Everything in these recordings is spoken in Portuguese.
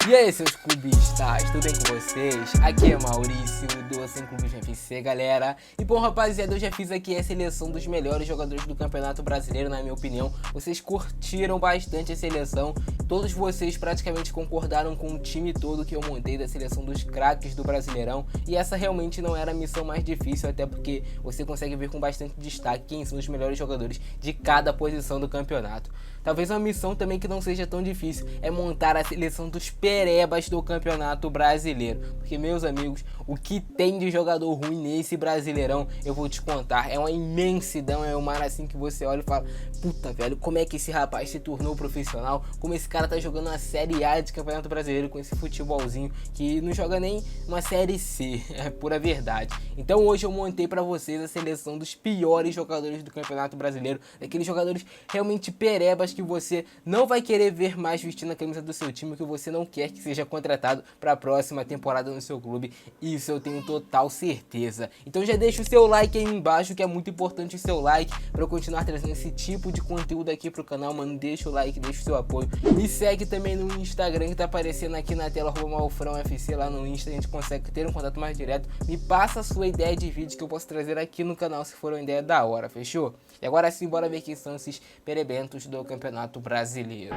E aí, seus clubistas, tudo bem com vocês? Aqui é Maurício do Assim Clubismo FC, galera. E bom, rapaziada, eu já fiz aqui a seleção dos melhores jogadores do Campeonato Brasileiro, na minha opinião. Vocês curtiram bastante a seleção, todos vocês praticamente concordaram com o time todo que eu montei da seleção dos craques do Brasileirão. E essa realmente não era a missão mais difícil, até porque você consegue ver com bastante destaque quem são os melhores jogadores de cada posição do campeonato. Talvez uma missão também que não seja tão difícil é montar a seleção dos perebas do Campeonato Brasileiro. Porque, meus amigos, o que tem de jogador ruim nesse Brasileirão, eu vou te contar. É uma imensidão, é um mar assim que você olha e fala: puta, velho, como é que esse rapaz se tornou profissional? Como esse cara tá jogando uma Série A de Campeonato Brasileiro com esse futebolzinho que não joga nem uma Série C, é pura verdade. Então hoje eu montei pra vocês a seleção dos piores jogadores do Campeonato Brasileiro, daqueles jogadores realmente perebas que você não vai querer ver mais vestindo a camisa do seu time, que você não quer que seja contratado para a próxima temporada no seu clube. Isso eu tenho total certeza. Então já deixa o seu like aí embaixo, que é muito importante o seu like para eu continuar trazendo esse tipo de conteúdo aqui pro canal, mano. Deixa o like, deixa o seu apoio. Me segue também no Instagram que tá aparecendo aqui na tela, @malfrãoFC, lá no Insta a gente consegue ter um contato mais direto. Me passa a sua ideia de vídeo que eu posso trazer aqui no canal se for uma ideia da hora, fechou? E agora sim, bora ver quem são esses perebentos do Campeonato Brasileiro.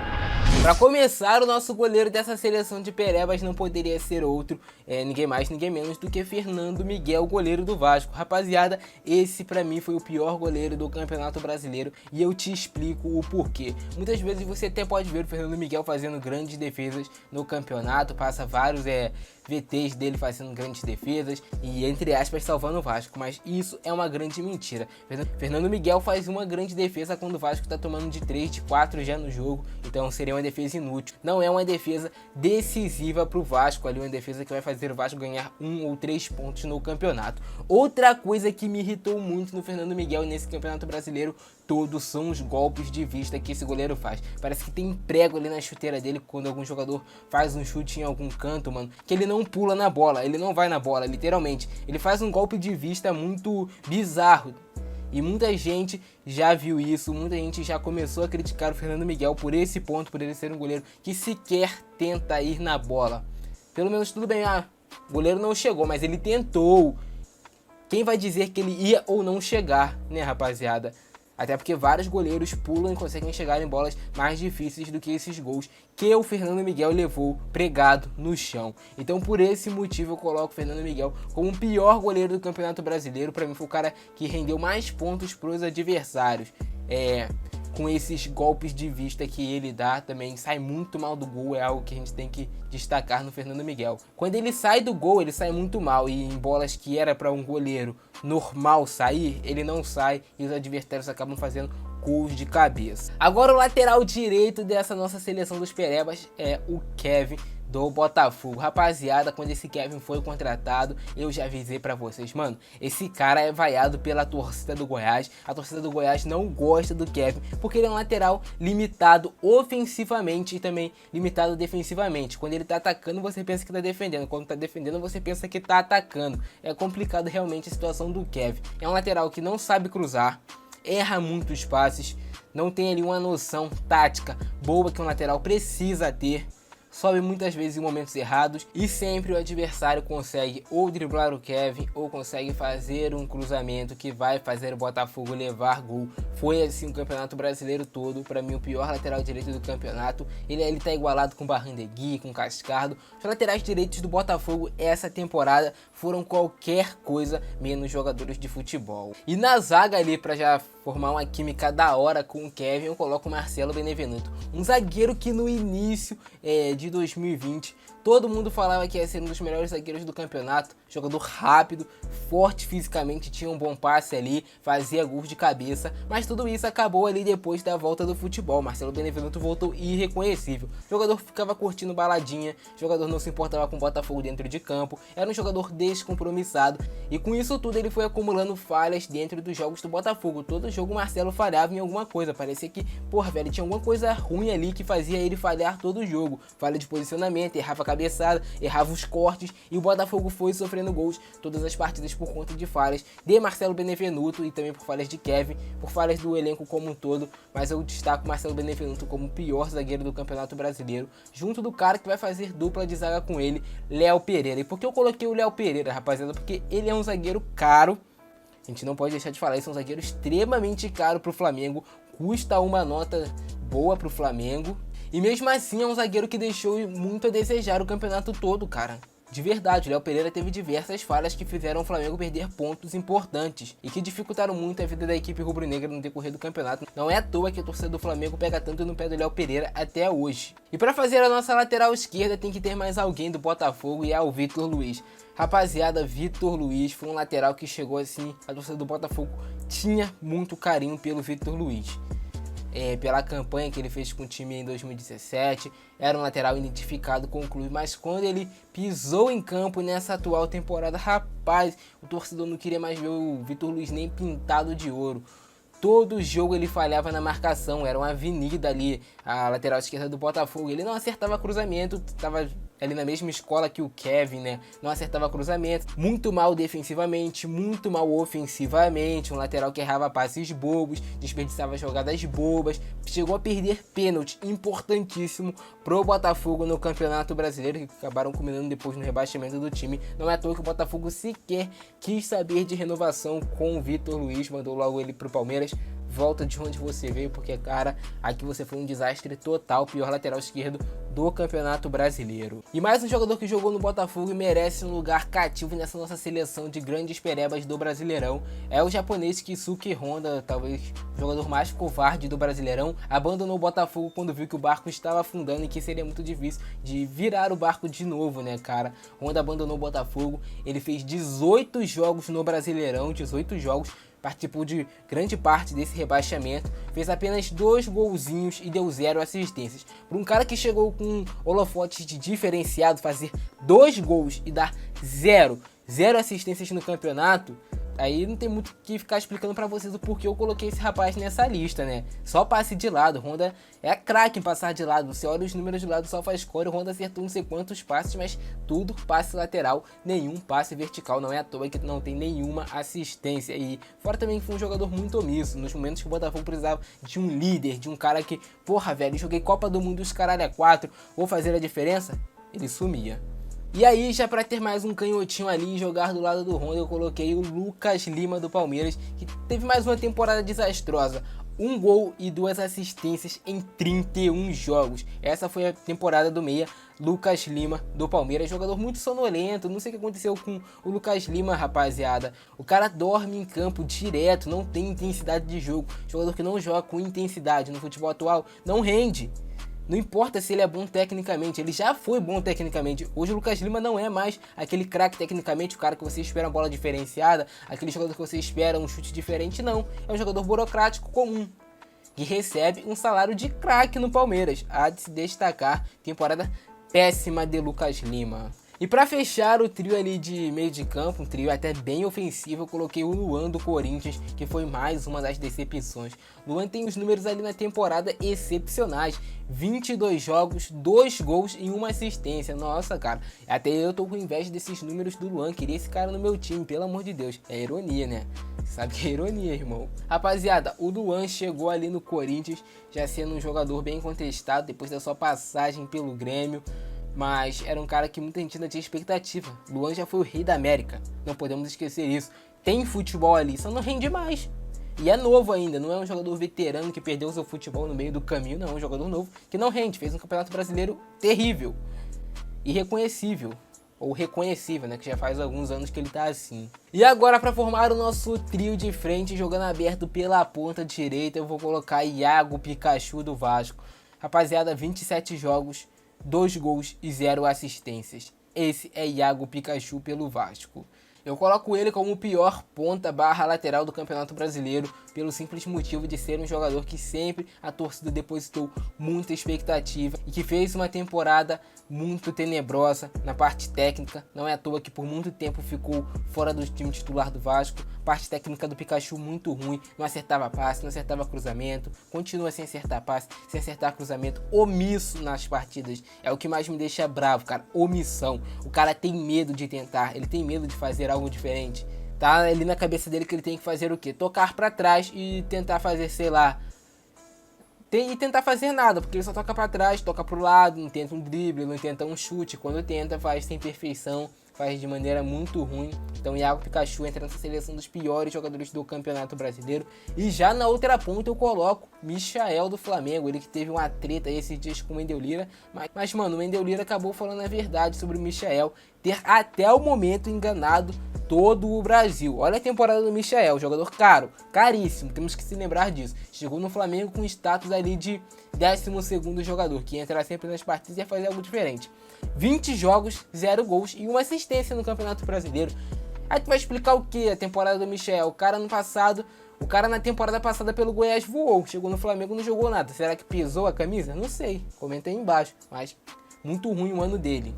Para começar, o nosso goleiro dessa seleção de perebas não poderia ser outro, ninguém mais, ninguém menos do que Fernando Miguel, goleiro do Vasco. Rapaziada, esse pra mim foi o pior goleiro do Campeonato Brasileiro e eu te explico o porquê. Muitas vezes você até pode ver o Fernando Miguel fazendo grandes defesas no campeonato, passa vários VTs dele fazendo grandes defesas e, entre aspas, salvando o Vasco, mas isso é uma grande mentira. Fernando Miguel faz uma grande defesa quando o Vasco tá tomando de 3, de 4 já no jogo, então seria uma defesa inútil. Não é uma defesa decisiva pro Vasco ali, uma defesa que vai fazer o Vasco ganhar 1 ou 3 pontos no campeonato. Outra coisa que me irritou muito no Fernando Miguel nesse Campeonato Brasileiro, todos são os golpes de vista que esse goleiro faz. Parece que tem prego ali na chuteira dele quando algum jogador faz um chute em algum canto, mano, que ele não pula na bola, ele não vai na bola, literalmente. Ele faz um golpe de vista muito bizarro. E muita gente já viu isso, muita gente já começou a criticar o Fernando Miguel por esse ponto, por ele ser um goleiro que sequer tenta ir na bola. Pelo menos tudo bem, o goleiro não chegou, mas ele tentou. Quem vai dizer que ele ia ou não chegar, né, rapaziada? Até porque vários goleiros pulam e conseguem chegar em bolas mais difíceis do que esses gols que o Fernando Miguel levou pregado no chão. Então por esse motivo eu coloco o Fernando Miguel como o pior goleiro do Campeonato Brasileiro. Para mim foi o cara que rendeu mais pontos para os adversários. Com esses golpes de vista que ele dá, também sai muito mal do gol, é algo que a gente tem que destacar no Fernando Miguel. Quando ele sai do gol, ele sai muito mal, e em bolas que era para um goleiro normal sair, ele não sai e os adversários acabam fazendo gols de cabeça. Agora o lateral direito dessa nossa seleção dos perebas é o Kevin do Botafogo. Rapaziada, quando esse Kevin foi contratado, eu já avisei pra vocês, mano, esse cara é vaiado pela torcida do Goiás. A torcida do Goiás não gosta do Kevin, porque ele é um lateral limitado ofensivamente e também limitado defensivamente. Quando ele tá atacando, você pensa que tá defendendo. Quando tá defendendo, você pensa que tá atacando. É complicado realmente a situação do Kevin. É um lateral que não sabe cruzar, erra muitos passes, não tem ali uma noção tática boa que um lateral precisa ter, sobe muitas vezes em momentos errados e sempre o adversário consegue ou driblar o Kevin ou consegue fazer um cruzamento que vai fazer o Botafogo levar gol. Foi assim o Campeonato Brasileiro todo. Para mim, o pior lateral direito do campeonato. Ele tá igualado com o Barrandegui, com o Cascardo. Os laterais direitos do Botafogo essa temporada foram qualquer coisa menos jogadores de futebol. E na zaga ali, para já formar uma química da hora com o Kevin, eu coloco o Marcelo Benevenuto, um zagueiro que no início de 2020 todo mundo falava que ia ser um dos melhores zagueiros do campeonato, jogador rápido, forte fisicamente, tinha um bom passe ali, fazia gols de cabeça, mas tudo isso acabou ali depois da volta do futebol. Marcelo Benevenuto voltou irreconhecível, o jogador ficava curtindo baladinha, o jogador não se importava com o Botafogo dentro de campo, era um jogador descompromissado e com isso tudo ele foi acumulando falhas dentro dos jogos do Botafogo. Todo jogo o Marcelo falhava em alguma coisa, parecia que, porra, velho, tinha alguma coisa ruim ali que fazia ele falhar todo o jogo, falha de posicionamento, errava a cabeçada, errava os cortes, e o Botafogo foi sofrendo gols todas as partidas por conta de falhas de Marcelo Benevenuto e também por falhas de Kevin, por falhas do elenco como um todo, mas eu destaco Marcelo Benevenuto como o pior zagueiro do Campeonato Brasileiro, junto do cara que vai fazer dupla de zaga com ele, Léo Pereira. E por que eu coloquei o Léo Pereira, rapaziada? Porque ele é um zagueiro caro, a gente não pode deixar de falar, isso é um zagueiro extremamente caro pro Flamengo, custa uma nota boa pro Flamengo, e mesmo assim é um zagueiro que deixou muito a desejar o campeonato todo, cara. De verdade, o Léo Pereira teve diversas falhas que fizeram o Flamengo perder pontos importantes e que dificultaram muito a vida da equipe rubro-negra no decorrer do campeonato. Não é à toa que a torcida do Flamengo pega tanto no pé do Léo Pereira até hoje. E para fazer a nossa lateral esquerda tem que ter mais alguém do Botafogo, e é o Vitor Luiz. Rapaziada, Vitor Luiz foi um lateral que chegou assim, a torcida do Botafogo tinha muito carinho pelo Vitor Luiz. Pela campanha que ele fez com o time em 2017, era um lateral identificado com o clube, mas quando ele pisou em campo nessa atual temporada, rapaz, o torcedor não queria mais ver o Vitor Luiz nem pintado de ouro. Todo jogo ele falhava na marcação, era uma avenida ali, a lateral esquerda do Botafogo. Ele não acertava cruzamento, estava ali na mesma escola que o Kevin, né? Não acertava cruzamento, muito mal defensivamente, muito mal ofensivamente. Um lateral que errava passes bobos, desperdiçava jogadas bobas, chegou a perder pênalti importantíssimo pro Botafogo no Campeonato Brasileiro, que acabaram culminando depois no rebaixamento do time. Não é à toa que o Botafogo sequer quis saber de renovação com o Vitor Luiz, mandou logo ele pro Palmeiras. Volta de onde você veio, porque, cara, aqui você foi um desastre total, pior lateral esquerdo do Campeonato Brasileiro. E mais um jogador que jogou no Botafogo e merece um lugar cativo nessa nossa seleção de grandes perebas do Brasileirão é o japonês Keisuke Honda, talvez o jogador mais covarde do Brasileirão. Abandonou o Botafogo quando viu que o barco estava afundando e que seria muito difícil de virar o barco de novo, né, cara? Honda abandonou o Botafogo, ele fez 18 jogos no Brasileirão, 18 jogos, participou de grande parte desse rebaixamento, fez apenas 2 golzinhos e deu 0 assistências. Para um cara que chegou com holofotes de diferenciado, fazer 2 gols e dar 0 assistências no campeonato, aí não tem muito o que ficar explicando pra vocês o porquê eu coloquei esse rapaz nessa lista, né? Só passe de lado, Honda é craque em passar de lado, você olha os números de lado, só faz score, o Honda acertou não sei quantos passes, mas tudo passe lateral, nenhum passe vertical, não é à toa que não tem nenhuma assistência. E fora também que foi um jogador muito omisso, nos momentos que o Botafogo precisava de um líder, de um cara que, porra velho, joguei Copa do Mundo e os caralho a 4, vou fazer a diferença, ele sumia. E aí, já para ter mais um canhotinho ali e jogar do lado do Honda, eu coloquei o Lucas Lima do Palmeiras, que teve mais uma temporada desastrosa. 1 gol e 2 assistências em 31 jogos. Essa foi a temporada do meia Lucas Lima do Palmeiras. Jogador muito sonolento, não sei o que aconteceu com o Lucas Lima, rapaziada. O cara dorme em campo direto, não tem intensidade de jogo. Jogador que não joga com intensidade no futebol atual não rende. Não importa se ele é bom tecnicamente, ele já foi bom tecnicamente. Hoje o Lucas Lima não é mais aquele craque tecnicamente, o cara que você espera uma bola diferenciada, aquele jogador que você espera um chute diferente, não. É um jogador burocrático comum, que recebe um salário de craque no Palmeiras. Há de se destacar, temporada péssima de Lucas Lima. E para fechar o trio ali de meio de campo, um trio até bem ofensivo, eu coloquei o Luan do Corinthians, que foi mais uma das decepções. Luan tem os números ali na temporada excepcionais, 22 jogos, 2 gols e 1 assistência. Nossa, cara, até eu tô com inveja desses números do Luan, queria esse cara no meu time, pelo amor de Deus. É ironia, né? Sabe que é ironia, irmão. Rapaziada, o Luan chegou ali no Corinthians, já sendo um jogador bem contestado depois da sua passagem pelo Grêmio. Mas era um cara que muita gente ainda tinha expectativa. Luan já foi o rei da América, não podemos esquecer isso. Tem futebol ali, só não rende mais. E é novo ainda, não é um jogador veterano que perdeu seu futebol no meio do caminho, não. É um jogador novo que não rende, fez um campeonato brasileiro terrível. Irreconhecível. Ou reconhecível, né? Que já faz alguns anos que ele tá assim. E agora, para formar o nosso trio de frente, jogando aberto pela ponta direita, eu vou colocar Iago Pikachu do Vasco. Rapaziada, 27 jogos, 2 gols e 0 assistências. Esse é Iago Pikachu pelo Vasco. Eu coloco ele como o pior ponta barra lateral do Campeonato Brasileiro, pelo simples motivo de ser um jogador que sempre a torcida depositou muita expectativa e que fez uma temporada muito tenebrosa na parte técnica. Não é à toa que por muito tempo ficou fora do time titular do Vasco. Parte técnica do Pikachu muito ruim, não acertava passe, não acertava cruzamento, continua sem acertar passe, sem acertar cruzamento, omisso nas partidas. É o que mais me deixa bravo, cara, omissão. O cara tem medo de tentar, ele tem medo de fazer algo diferente. Tá ali na cabeça dele que ele tem que fazer o quê? Tocar pra trás e tentar fazer, sei lá, e tentar fazer nada, porque ele só toca pra trás, toca pro lado, não tenta um drible, não tenta um chute. Quando tenta, faz sem perfeição, faz de maneira muito ruim. Então Iago Pikachu entra nessa seleção dos piores jogadores do Campeonato Brasileiro. E já na outra ponta eu coloco Michael do Flamengo, ele que teve uma treta esses dias com o Wendel Lira. Mas mano, o Wendel Lira acabou falando a verdade sobre o Michael ter até o momento enganado todo o Brasil. Olha a temporada do Michael, jogador caro, caríssimo, temos que se lembrar disso. Chegou no Flamengo com status ali de 12º jogador, que ia entrar sempre nas partidas e ia fazer algo diferente. 20 jogos, 0 gols e uma assistência no Campeonato Brasileiro. Aí tu vai explicar o que? A temporada do Michael? O cara na temporada passada pelo Goiás voou, chegou no Flamengo e não jogou nada. Será que pesou a camisa? Não sei, comenta aí embaixo, mas muito ruim o ano dele.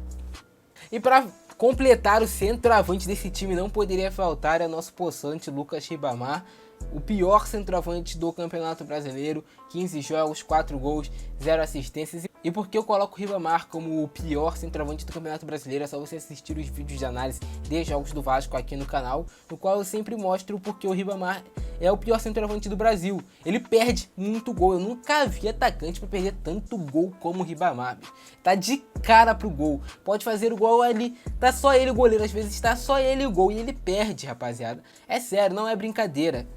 E para completar o centroavante desse time não poderia faltar é nosso poçante Lucas Ribamar, o pior centroavante do Campeonato Brasileiro, 15 jogos, 4 gols, 0 assistências. E por que eu coloco o Ribamar como o pior centroavante do Campeonato Brasileiro? É só você assistir os vídeos de análise de jogos do Vasco aqui no canal, no qual eu sempre mostro porque o Ribamar é o pior centroavante do Brasil. Ele perde muito gol, eu nunca vi atacante para perder tanto gol como o Ribamar. Tá de cara pro gol, pode fazer o gol ali, tá só ele o goleiro, às vezes tá só ele o gol e ele perde, rapaziada. É sério, não é brincadeira.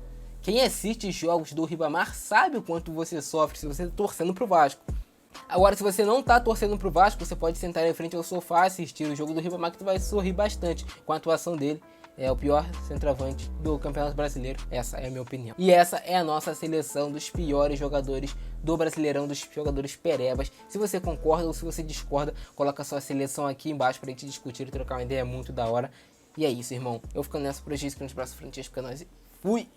Quem assiste jogos do Ribamar sabe o quanto você sofre se você tá torcendo pro Vasco. Agora, se você não tá torcendo pro Vasco, você pode sentar em frente ao sofá, assistir o jogo do Ribamar, que tu vai sorrir bastante com a atuação dele. É o pior centroavante do Campeonato Brasileiro, essa é a minha opinião. E essa é a nossa seleção dos piores jogadores do Brasileirão, dos jogadores perebas. Se você concorda ou se você discorda, coloca a sua seleção aqui embaixo pra gente discutir e trocar uma ideia muito da hora. E é isso, irmão. Eu ficando nessa por hoje, que nos próximos frentes fica nós e fui!